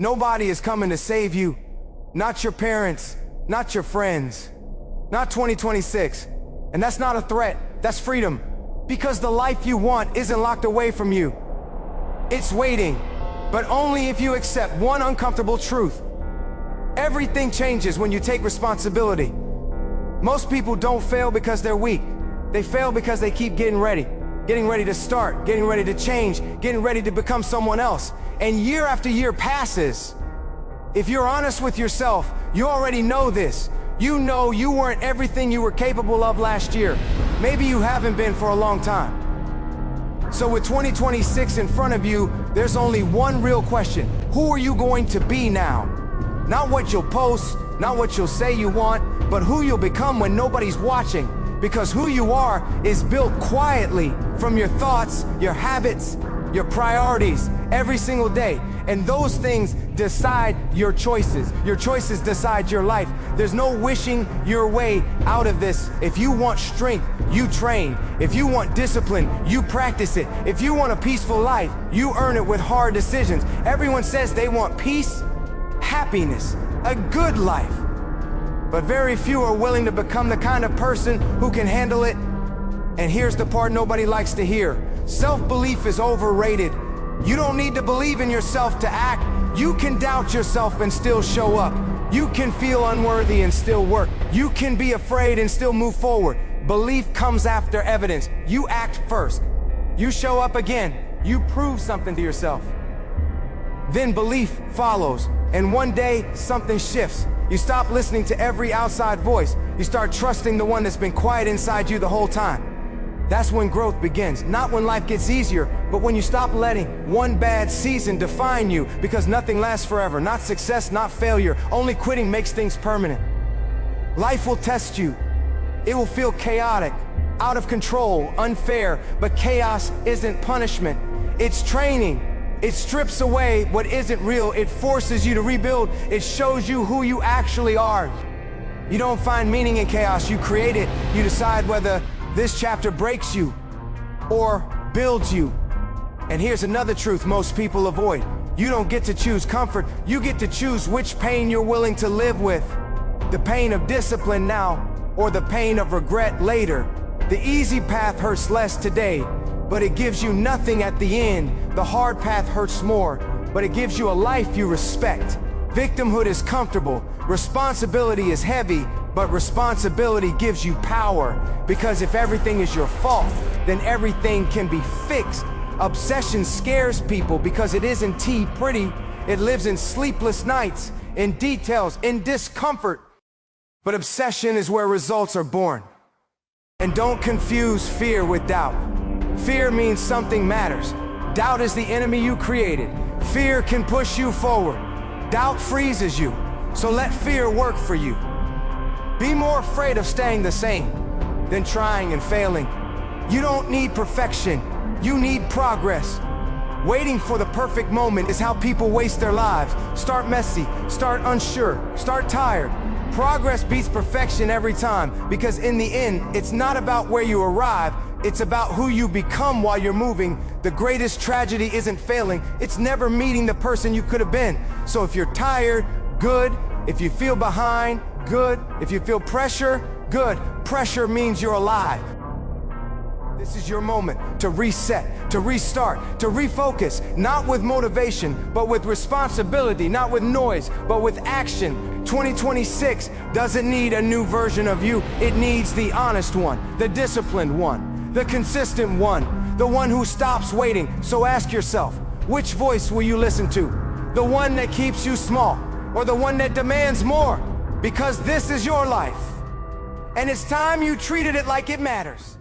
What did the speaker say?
Nobody is coming to save you. Not your parents, not your friends, not 2026. And that's not a threat, that's freedom. Because the life you want isn't locked away from you. It's waiting, but only if you accept one uncomfortable truth. Everything changes when you take responsibility. Most people don't fail because they're weak. They fail because they keep getting ready to start, getting ready to change, getting ready to become someone else. And year after year passes. If you're honest with yourself, you already know this. You know you weren't everything you were capable of last year. Maybe you haven't been for a long time. So with 2026 in front of you, there's only one real question. Who are you going to be now? Not what you'll post, not what you'll say you want, but who you'll become when nobody's watching. Because who you are is built quietly from your thoughts, your habits, your priorities every single day. And those things decide your choices. Your choices decide your life. There's no wishing your way out of this. If you want strength, you train. If you want discipline, you practice it. If you want a peaceful life, you earn it with hard decisions. Everyone says they want peace, happiness, a good life. But very few are willing to become the kind of person who can handle it. And here's the part nobody likes to hear. Self-belief is overrated. You don't need to believe in yourself to act. You can doubt yourself and still show up. You can feel unworthy and still work. You can be afraid and still move forward. Belief comes after evidence. You act first. You show up again. You prove something to yourself. Then belief follows. And one day, something shifts. You stop listening to every outside voice. You start trusting the one that's been quiet inside you the whole time. That's when growth begins. Not when life gets easier, but when you stop letting one bad season define you, because nothing lasts forever. Not success, not failure. Only quitting makes things permanent. Life will test you. It will feel chaotic, out of control, unfair, but chaos isn't punishment. It's training. It strips away what isn't real. It forces you to rebuild. It shows you who you actually are. You don't find meaning in chaos, you create it. You decide whether this chapter breaks you or builds you. And here's another truth most people avoid. You don't get to choose comfort. You get to choose which pain you're willing to live with. The pain of discipline now or the pain of regret later. The easy path hurts less today, but it gives you nothing at the end. The hard path hurts more, but it gives you a life you respect. Victimhood is comfortable. Responsibility is heavy, but responsibility gives you power. Because if everything is your fault, then everything can be fixed. Obsession scares people because it isn't pretty. It lives in sleepless nights, in details, in discomfort. But obsession is where results are born. And don't confuse fear with doubt. Fear means something matters. Doubt is the enemy you created. Fear can push you forward. Doubt freezes you. So let fear work for you. Be more afraid of staying the same than trying and failing. You don't need perfection. You need progress. Waiting for the perfect moment is how people waste their lives. Start messy, start unsure, start tired. Progress beats perfection every time, because in the end, it's not about where you arrive, it's about who you become while you're moving. The greatest tragedy isn't failing, it's never meeting the person you could have been. So if you're tired, good. If you feel behind, good. If you feel pressure, good. Pressure means you're alive. This is your moment to reset, to restart, to refocus, not with motivation, but with responsibility, not with noise, but with action. 2026 doesn't need a new version of you. It needs the honest one, the disciplined one, the consistent one, the one who stops waiting. So ask yourself, which voice will you listen to? The one that keeps you small, or the one that demands more? Because this is your life, and it's time you treated it like it matters.